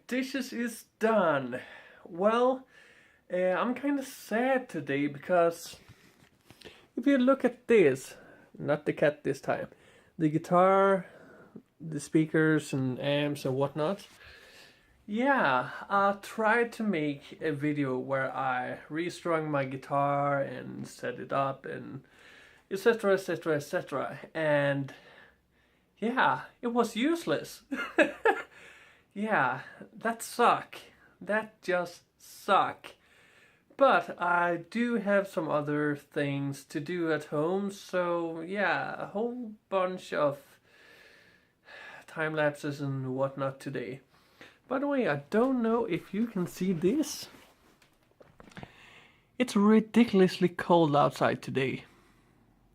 dishes is done. Well, I'm kind of sad today because if you look at this, not the cat this time, the guitar, the speakers and amps and whatnot. Yeah, I tried to make a video where I restrung my guitar and set it up and etc etc etc, and yeah, it was useless. Yeah, that suck. That just suck. But I do have some other things to do at home, so yeah, a whole bunch of time lapses and whatnot today. By the way, I don't know if you can see this. It's ridiculously cold outside today.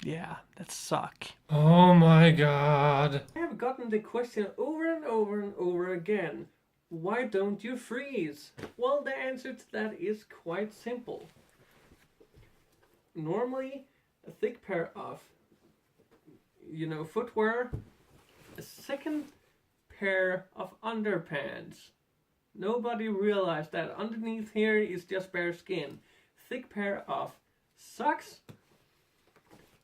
Yeah, that suck. Oh my god. I have gotten the question over and over and over again. Why don't you freeze? Well, the answer to that is quite simple. Normally, a thick pair of, footwear, a second pair of underpants. Nobody realized that underneath here is just bare skin. Thick pair of socks,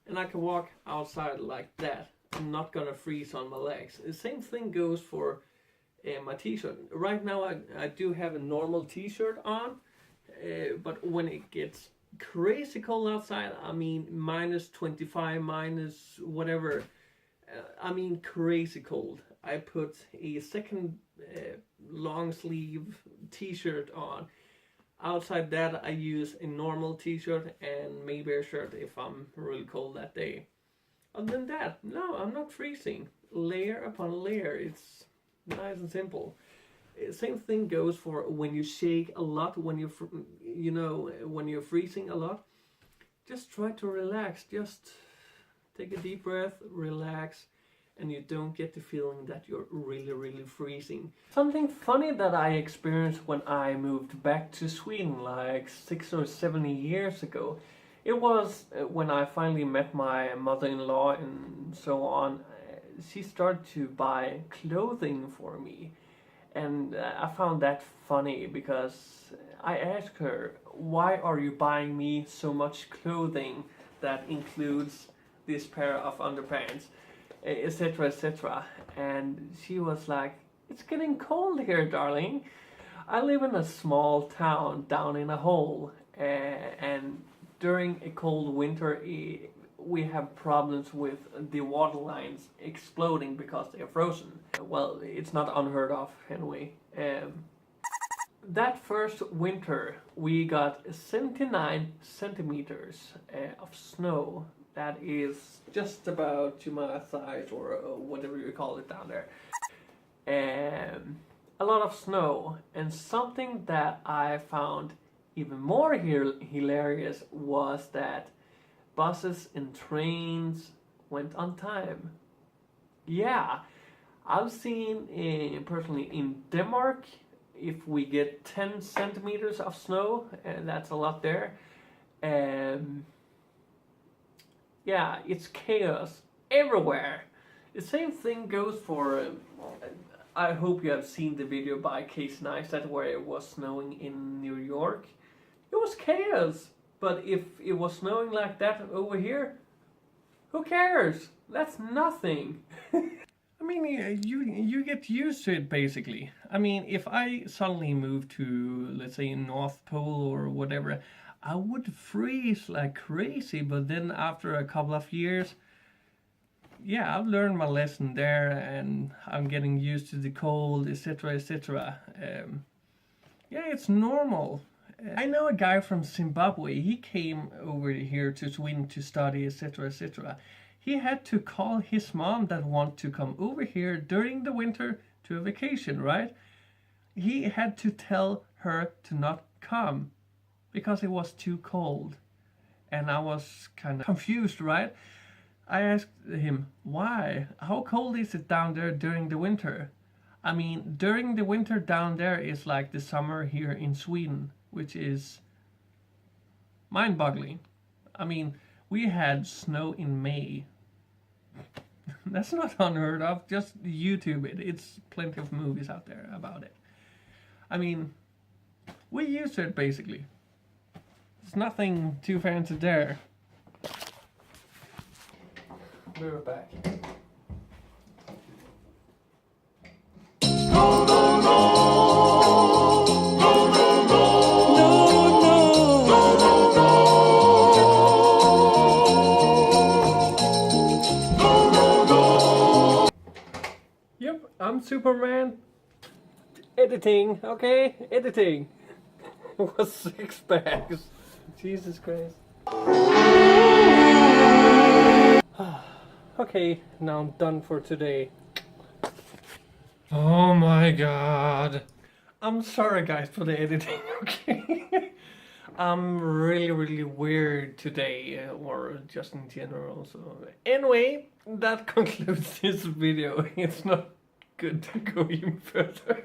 and I can walk outside like that. I'm not gonna freeze on my legs. The same thing goes for my t-shirt. Right now I do have a normal t-shirt on, but when it gets crazy cold outside, I mean minus 25, minus whatever, I mean crazy cold, I put a second long sleeve t-shirt on. Outside that, I use a normal t-shirt and maybe a shirt if I'm really cold that day. Other than that, no, I'm not freezing. Layer upon layer, it's nice and simple. Same thing goes for when you shake a lot, when when you're freezing a lot. Just try to relax. Just take a deep breath, relax, and you don't get the feeling that you're really freezing. Something funny that I experienced when I moved back to Sweden like 6 or 7 years ago. It was when I finally met my mother-in-law and so on. She started to buy clothing for me, and I found that funny because I asked her, why are you buying me so much clothing that includes this pair of underpants, etc etc, and she was like, it's getting cold here, darling. I live in a small town down in a hole, and during a cold winter we have problems with the water lines exploding because they are frozen. Well, it's not unheard of anyway. That first winter we got 79 centimeters of snow. That is just about to my thighs or whatever you call it down there. A lot of snow, and something that I found even more hilarious was that buses and trains went on time. Yeah, I've seen personally in Denmark, if we get 10 centimeters of snow, and that's a lot there. Yeah, it's chaos everywhere. The same thing goes for. I hope you have seen the video by Casey Neistat where it was snowing in New York. It was chaos. But if it was snowing like that over here, who cares? That's nothing. I mean, you get used to it basically. I mean, if I suddenly move to, let's say, North Pole or whatever, I would freeze like crazy. But then after a couple of years, yeah, I've learned my lesson there, and I'm getting used to the cold, etc., etc. Yeah, it's normal. I know a guy from Zimbabwe. He came over here to Sweden to study, etc., etc. He had to call his mom that want to come over here during the winter to a vacation, right? He had to tell her to not come because it was too cold. And I was kind of confused, right? I asked him, why? How cold is it down there during the winter? I mean, during the winter down there is like the summer here in Sweden, which is mind-boggling. I mean, we had snow in May. That's not unheard of. Just YouTube it. It's plenty of movies out there about it. I mean, we used it basically. There's nothing too fancy there. We're back. Yep, I'm Superman. Editing, okay? Editing. It was 6 bags. Jesus Christ. Okay, now I'm done for today. Oh my god. I'm sorry guys for the editing, okay? I'm really weird today, or just in general, so... Anyway, that concludes this video. It's not good to go even further.